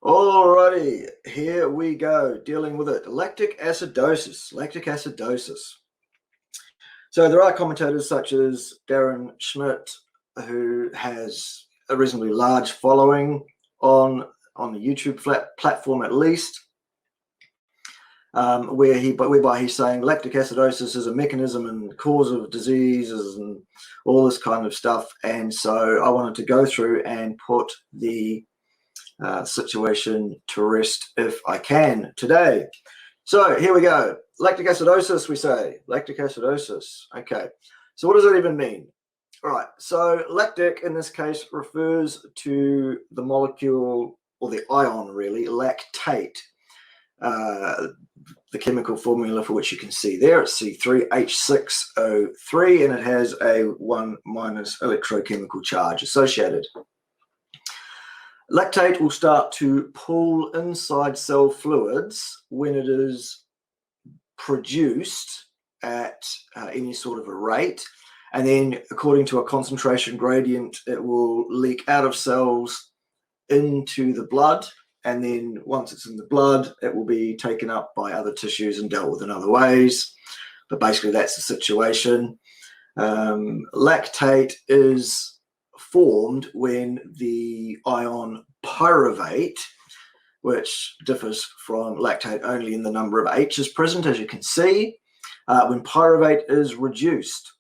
Alrighty, here we go, dealing with it. Lactic acidosis. So there are commentators such as Darren Schmidt, who has a reasonably large following on the YouTube platform at least, whereby he's saying lactic acidosis is a mechanism and cause of diseases and all this kind of stuff. And so I wanted to go through and put the situation to rest if I can today. So here we go. Lactic acidosis, we say. Lactic acidosis. Okay. So what does that even mean? All right. So lactic in this case refers to the molecule, or the ion really, lactate. The chemical formula for which you can see there, it's C3H6O3, and it has a 1- electrochemical charge associated. Lactate will start to pool inside cell fluids when it is produced at any sort of a rate, and then according to a concentration gradient it will leak out of cells into the blood, and then once it's in the blood it will be taken up by other tissues and dealt with in other ways. But basically that's the situation. Lactate is formed when the ion pyruvate, which differs from lactate only in the number of H's present, as you can see, when pyruvate is reduced.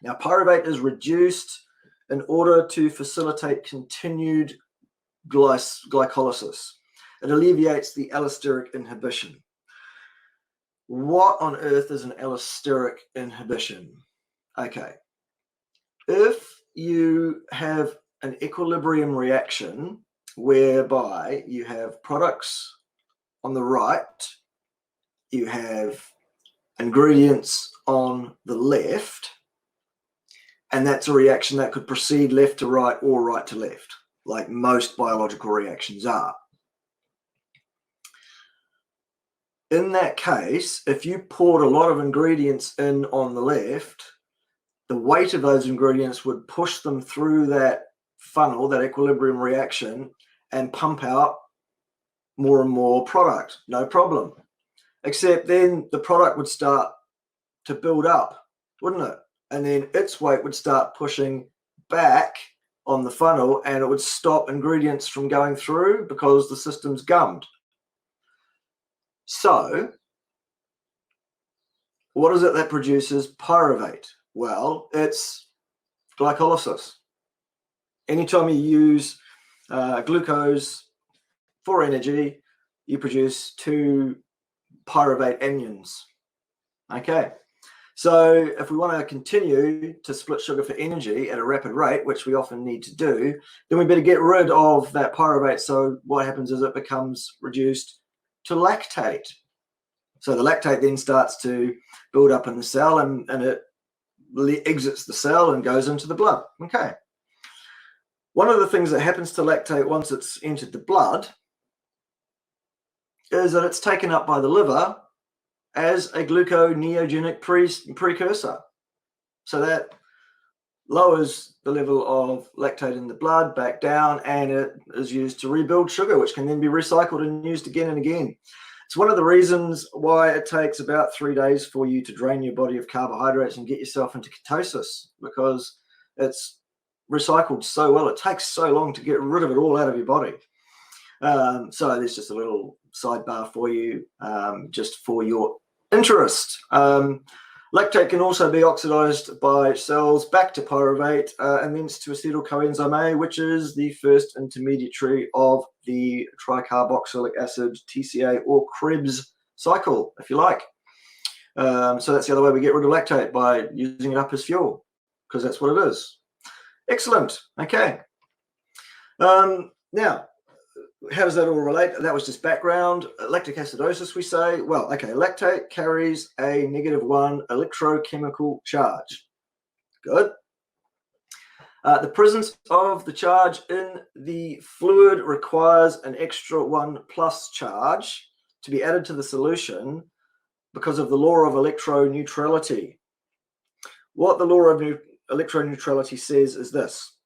Now, pyruvate is reduced in order to facilitate continued glycolysis. It alleviates the allosteric inhibition. What on earth is an allosteric inhibition? Okay, if you have an equilibrium reaction whereby you have products on the right, you have ingredients on the left, and that's a reaction that could proceed left to right or right to left, like most biological reactions are. In that case, if you poured a lot of ingredients in on the left, the weight of those ingredients would push them through that funnel, that equilibrium reaction, and pump out more and more product, no problem. Except then the product would start to build up, wouldn't it? And then its weight would start pushing back on the funnel, and it would stop ingredients from going through because the system's gummed. So what is it that produces pyruvate? Well, it's glycolysis. Anytime you use glucose for energy, you produce 2 pyruvate anions. Okay, so if we want to continue to split sugar for energy at a rapid rate, which we often need to do, then we better get rid of that pyruvate. So what happens is it becomes reduced to lactate. So the lactate then starts to build up in the cell, and it exits the cell and goes into the blood. Okay. One of the things that happens to lactate once it's entered the blood is that it's taken up by the liver as a gluconeogenic precursor. So that lowers the level of lactate in the blood back down, and it is used to rebuild sugar, which can then be recycled and used again and again. It's one of the reasons why it takes about 3 days for you to drain your body of carbohydrates and get yourself into ketosis, because it's recycled so well. It takes so long to get rid of it all out of your body. So there's just a little sidebar for you, just for your interest. Lactate can also be oxidized by cells back to pyruvate and then to acetyl coenzyme A, which is the first intermediary of the tricarboxylic acid TCA or Krebs cycle, if you like. So that's the other way we get rid of lactate, by using it up as fuel, because that's what it is. Excellent. Okay. Now, how does that all relate? That was just background. Lactic acidosis, we say. Well, okay, lactate carries a -1 electrochemical charge. Good. The presence of the charge in the fluid requires an extra 1+ charge to be added to the solution because of the law of electroneutrality. What the law of electroneutrality says is this: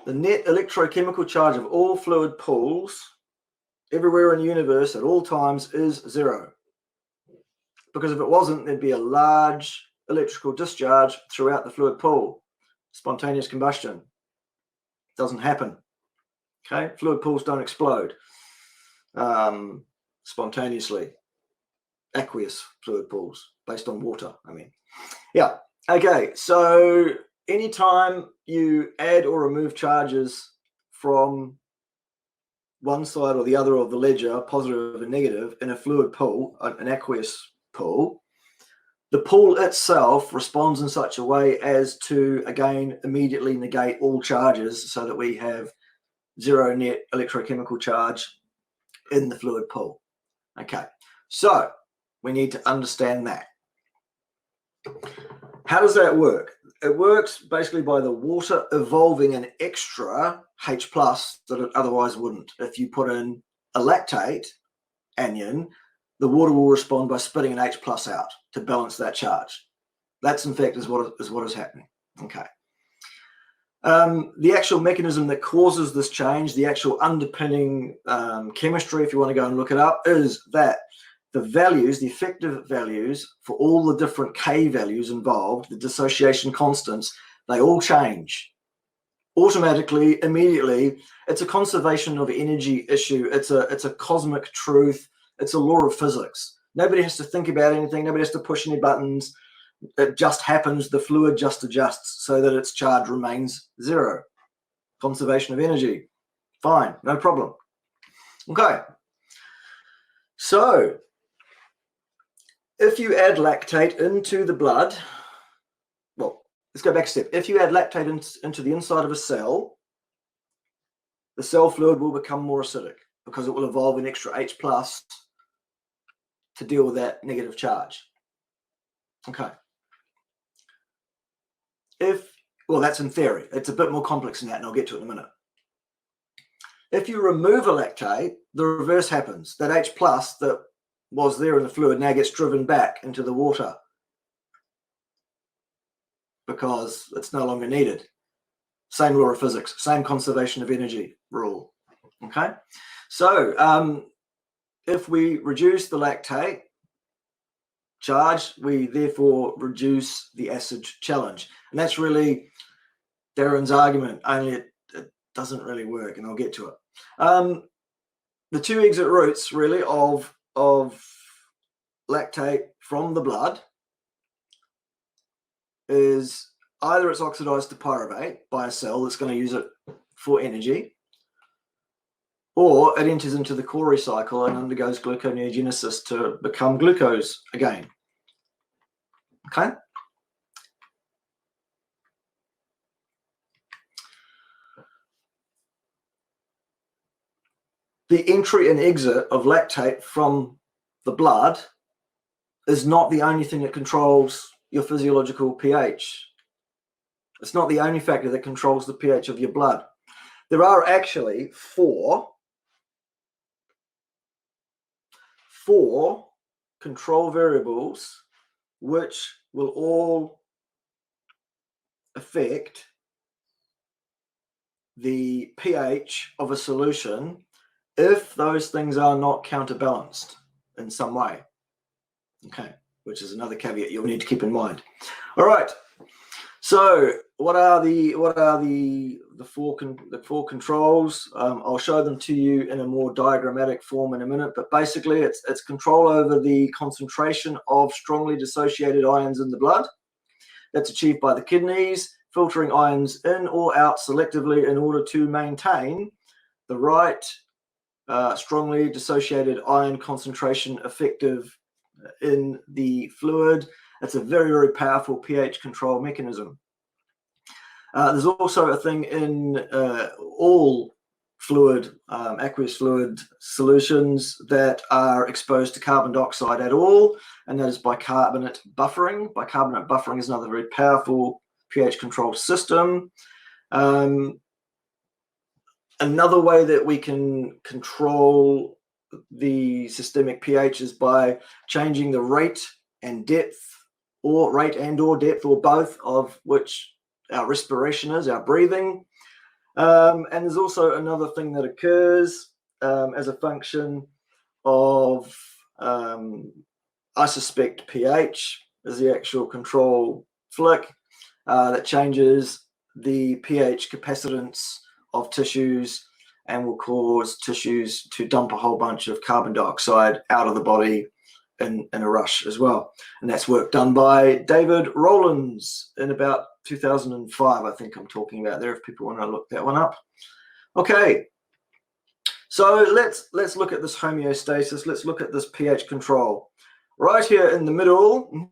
the net electrochemical charge of all fluid pools everywhere in the universe at all times is 0. Because if it wasn't, there'd be a large electrical discharge throughout the fluid pool. Spontaneous combustion doesn't happen. Okay, fluid pools don't explode spontaneously. Aqueous fluid pools based on water, I mean. Yeah, okay, so anytime you add or remove charges from one side or the other of the ledger, positive and negative, in a fluid pool, an aqueous pool, the pool itself responds in such a way as to, again, immediately negate all charges so that we have 0 net electrochemical charge in the fluid pool. Okay, so we need to understand that. How does that work? It works basically by the water evolving an extra H+ that it otherwise wouldn't. If you put in a lactate anion, the water will respond by spitting an H+ out to balance that charge. That's in fact is what is happening. Okay. The actual mechanism that causes this change, the actual underpinning chemistry, if you want to go and look it up, is that the values, the effective values for all the different K values involved, the dissociation constants, they all change automatically, immediately. It's a conservation of energy issue. It's a cosmic truth. It's a law of physics. Nobody has to think about anything. Nobody has to push any buttons. It just happens. The fluid just adjusts so that its charge remains 0. Conservation of energy. Fine, no problem. Okay. So if you add lactate into the blood, well, let's go back a step. If you add lactate into the inside of a cell, the cell fluid will become more acidic because it will evolve an extra H+ to deal with that negative charge. Okay. Well, that's in theory. It's a bit more complex than that, and I'll get to it in a minute. If you remove a lactate, the reverse happens. That H+ that was there in the fluid now gets driven back into the water because it's no longer needed. Same law of physics, same conservation of energy rule. Okay, so if we reduce the lactate charge, we therefore reduce the acid challenge, and that's really Darren's argument, only it doesn't really work, and I'll get to it. The 2 exit routes really of lactate from the blood is either it's oxidized to pyruvate by a cell that's going to use it for energy, or it enters into the Cori cycle and undergoes gluconeogenesis to become glucose again. Okay? The entry and exit of lactate from the blood is not the only thing that controls your physiological pH. It's not the only factor that controls the pH of your blood. There are actually four control variables which will all affect the pH of a solution if those things are not counterbalanced in some way. Okay, which is another caveat you'll need to keep in mind. All right. So what are the four controls? I'll show them to you in a more diagrammatic form in a minute, but basically it's control over the concentration of strongly dissociated ions in the blood. That's achieved by the kidneys, filtering ions in or out selectively in order to maintain the right strongly dissociated ion concentration effective in the fluid. That's a very, very powerful pH control mechanism. There's also a thing in all fluid, aqueous fluid solutions that are exposed to carbon dioxide at all, and that is bicarbonate buffering. Bicarbonate buffering is another very powerful pH control system. Another way that we can control the systemic pH is by changing the rate and depth, or rate and or depth, or both of which our respiration is, our breathing. And there's also another thing that occurs as a function of, I suspect pH is the actual control flick that changes the pH capacitance of tissues and will cause tissues to dump a whole bunch of carbon dioxide out of the body in a rush as well. And that's work done by David Rowlands in about 2005, I think I'm talking about there, if people want to look that one up. Okay, so let's look at this homeostasis. Let's look at this pH control. Right here in the middle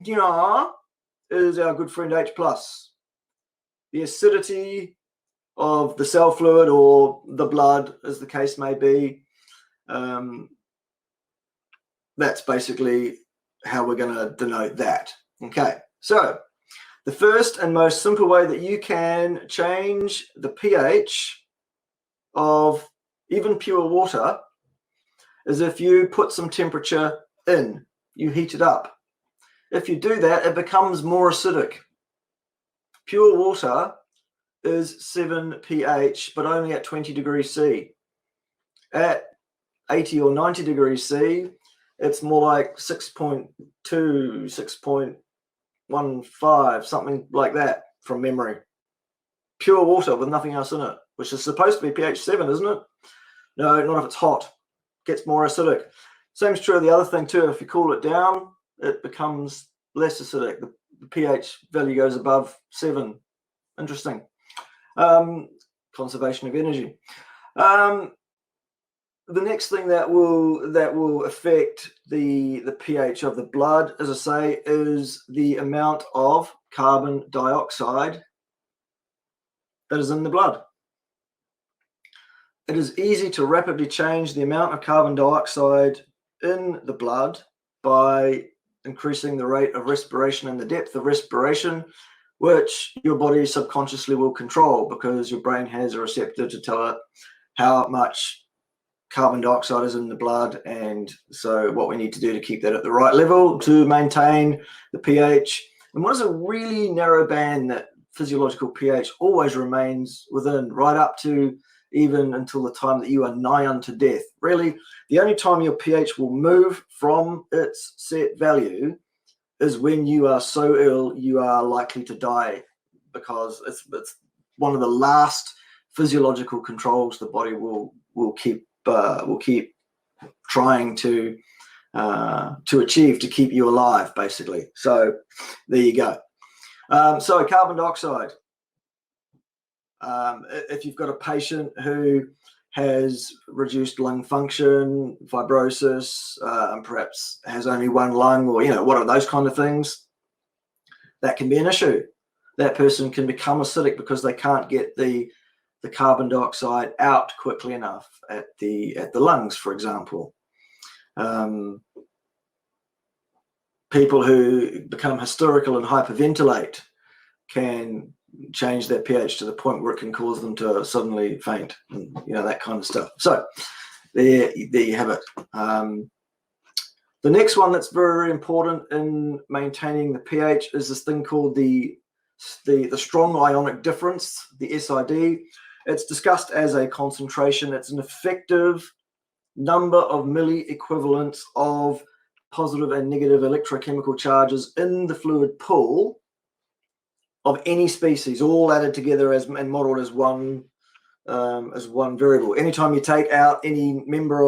is our good friend H+. The acidity of the cell fluid or the blood, as the case may be. That's basically how we're going to denote that. Okay, so the first and most simple way that you can change the pH of even pure water is if you put some temperature in, you heat it up. If you do that, it becomes more acidic. Pure water is 7 pH, but only at 20 degrees C. At 80 or 90 degrees C, it's more like 6.2, 6.15, something like that from memory. Pure water with nothing else in it, which is supposed to be pH 7, isn't it? No, not if it's hot. It gets more acidic. Same's true of the other thing too. If you cool it down, it becomes less acidic. The pH value goes above 7. Interesting. Conservation of energy. The next thing that will affect the pH of the blood, as I say, is the amount of carbon dioxide that is in the blood. It is easy to rapidly change the amount of carbon dioxide in the blood by increasing the rate of respiration and the depth of respiration, which your body subconsciously will control because your brain has a receptor to tell it how much carbon dioxide is in the blood, and so what we need to do to keep that at the right level to maintain the pH. And what is a really narrow band that physiological pH always remains within, right up to even until the time that you are nigh unto death. Really, the only time your pH will move from its set value is when you are so ill you are likely to die, because it's one of the last physiological controls the body will keep trying to achieve to keep you alive, basically. So there you go. So carbon dioxide. If you've got a patient who has reduced lung function, fibrosis, and perhaps has only one lung, or what are those kind of things, that can be an issue. That person can become acidic because they can't get the carbon dioxide out quickly enough at the lungs, for example. People who become hysterical and hyperventilate can change their pH to the point where it can cause them to suddenly faint, and that kind of stuff. So there you have it. The next one that's very, very important in maintaining the pH is this thing called the strong ionic difference, the SID. It's discussed as a concentration. It's an effective number of milli equivalents of positive and negative electrochemical charges in the fluid pool of any species, all added together and modeled as one variable. Anytime you take out any number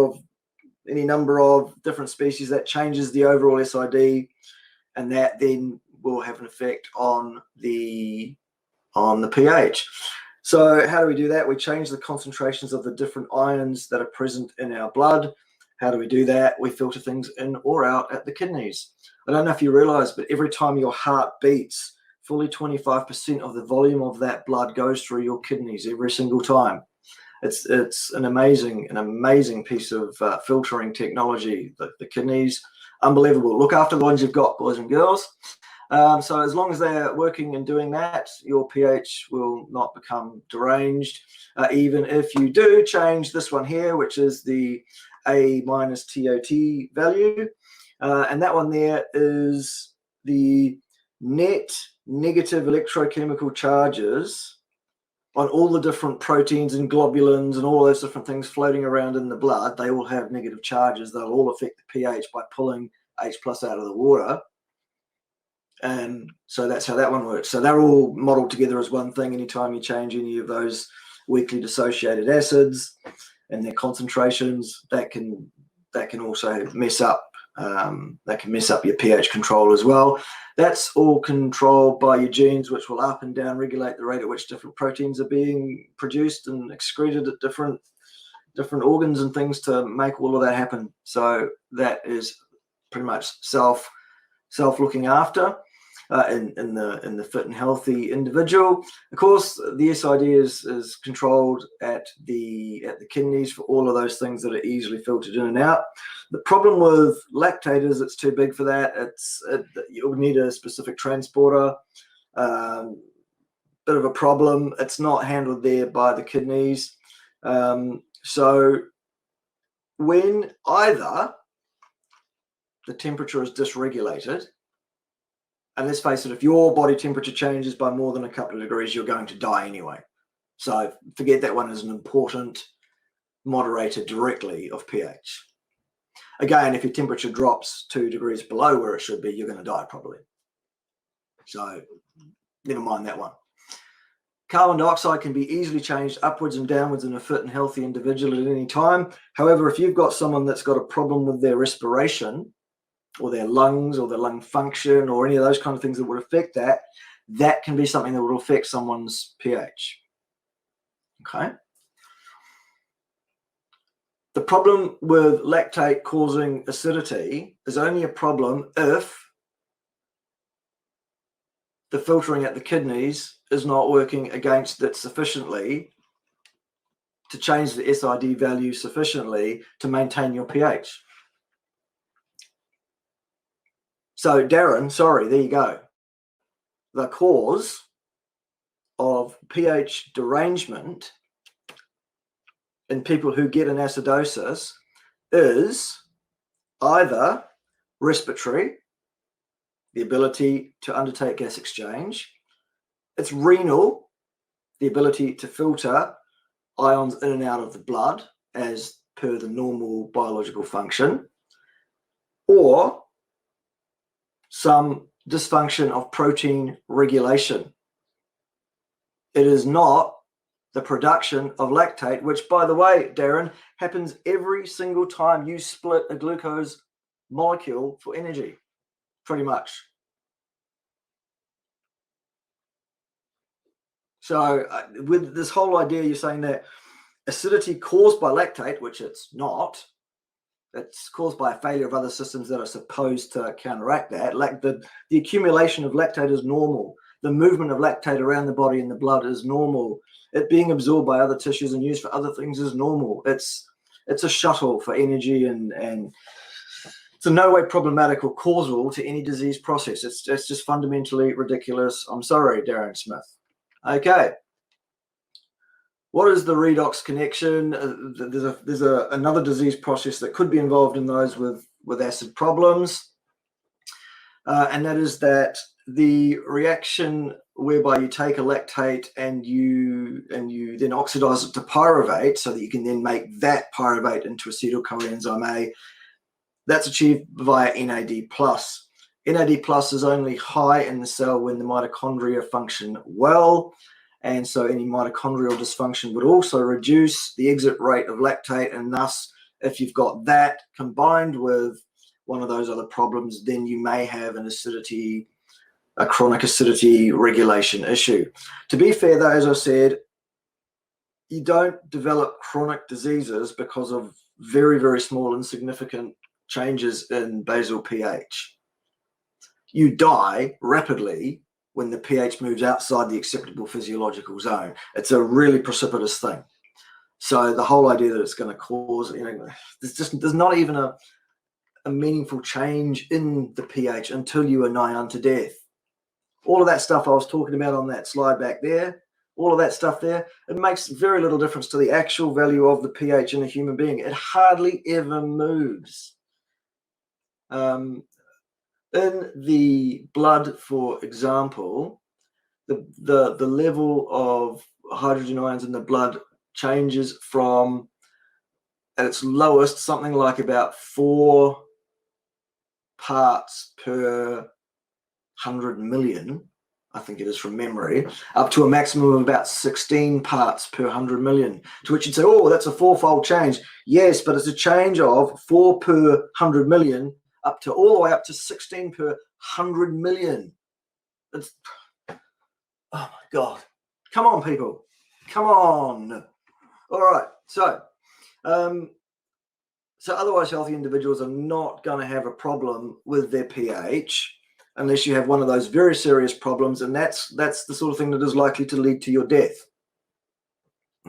of different species, that changes the overall SID, and that then will have an effect on the pH. So how do we do that? We change the concentrations of the different ions that are present in our blood. How do we do that? We filter things in or out at the kidneys. I don't know if you realize, but every time your heart beats, fully 25% of the volume of that blood goes through your kidneys every single time. It's an amazing piece of filtering technology. The kidneys, unbelievable. Look after the ones you've got, boys and girls. So as long as they're working and doing that, your pH will not become deranged. Even if you do change this one here, which is the A- TOT value, and that one there is the net negative electrochemical charges on all the different proteins and globulins and all those different things floating around in the blood, they all have negative charges. They'll all affect the pH by pulling H+ out of the water. And so that's how that one works. So they're all modeled together as one thing. Anytime you change any of those weakly dissociated acids and their concentrations, that can also mess up your pH control as well. That's all controlled by your genes, which will up and down regulate the rate at which different proteins are being produced and excreted at different organs and things to make all of that happen. So that is pretty much self-looking after in the fit and healthy individual. Of course, the SID is controlled at the kidneys for all of those things that are easily filtered in and out. The problem with lactate is it's too big for that. You'll need a specific transporter. Bit of a problem. It's not handled there by the kidneys. So when either the temperature is dysregulated, and let's face it, if your body temperature changes by more than a couple of degrees, you're going to die anyway. So forget that one as an important moderator directly of pH. Again, if your temperature drops 2 degrees below where it should be, you're going to die probably. So never mind that one. Carbon dioxide can be easily changed upwards and downwards in a fit and healthy individual at any time. However, if you've got someone that's got a problem with their respiration or their lungs or their lung function or any of those kind of things that would affect that, that can be something that will affect someone's pH. Okay. The problem with lactate causing acidity is only a problem if the filtering at the kidneys is not working against it sufficiently to change the SID value sufficiently to maintain your pH. So Darren, sorry, there you go. The cause of pH derangement in people who get an acidosis is either respiratory, the ability to undertake gas exchange. It's renal, the ability to filter ions in and out of the blood as per the normal biological function, or some dysfunction of protein regulation. It is not the production of lactate, which, by the way, Darren, happens every single time you split a glucose molecule for energy, pretty much. So with this whole idea, you're saying that acidity caused by lactate, which it's not, it's caused by a failure of other systems that are supposed to counteract that. The accumulation of lactate is normal. The movement of lactate around the body and the blood is normal. It being absorbed by other tissues and used for other things is normal. It's a shuttle for energy, and it's in no way problematic or causal to any disease process. It's just fundamentally ridiculous. I'm sorry, Darren Schmidt. Okay. What is the redox connection? There's another disease process that could be involved in those with acid problems, and that is that the reaction whereby you take a lactate and you then oxidize it to pyruvate so that you can then make that pyruvate into acetyl coenzyme A. That's achieved via NAD+. NAD+ is only high in the cell when the mitochondria function well. And so any mitochondrial dysfunction would also reduce the exit rate of lactate. And thus, if you've got that combined with one of those other problems, then you may have a chronic acidity regulation issue. To be fair, though, as I said, you don't develop chronic diseases because of very, very small, insignificant changes in basal pH. You die rapidly when the pH moves outside the acceptable physiological zone. It's a really precipitous thing. So the whole idea that it's going to cause, there's not even a meaningful change in the pH until you are nigh unto death. All of that stuff I was talking about on that slide back there, all of that stuff there, it makes very little difference to the actual value of the pH in a human being. It hardly ever moves. In the blood, for example, the level of hydrogen ions in the blood changes from, at its lowest, something like about 4 parts per 100 million, I think it is from memory, up to a maximum of about 16 parts per 100 million. To which you'd say, oh, that's a 4-fold change. Yes, but it's a change of 4 per 100 million up to all the way up to 16 per 100 million. It's, oh my God. Come on, people. Come on. All right. So otherwise healthy individuals are not going to have a problem with their pH unless you have one of those very serious problems, and that's the sort of thing that is likely to lead to your death.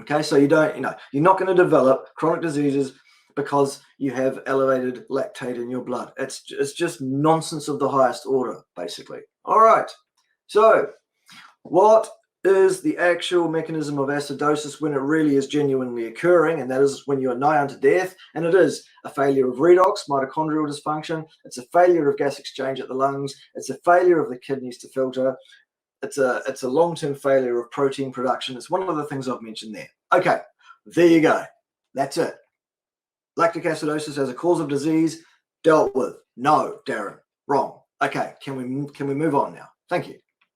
Okay, so you're not going to develop chronic diseases because you have elevated lactate in your blood. It's just nonsense of the highest order, basically. All right, so what is the actual mechanism of acidosis when it really is genuinely occurring? And that is when you are nigh unto death, and it is a failure of redox, mitochondrial dysfunction. It's a failure of gas exchange at the lungs. It's a failure of the kidneys to filter. It's a long-term failure of protein production. It's one of the things I've mentioned there. Okay, there you go. That's it. Lactic acidosis as a cause of disease dealt with. No, Darren, wrong. Okay, can we move on now? Thank you.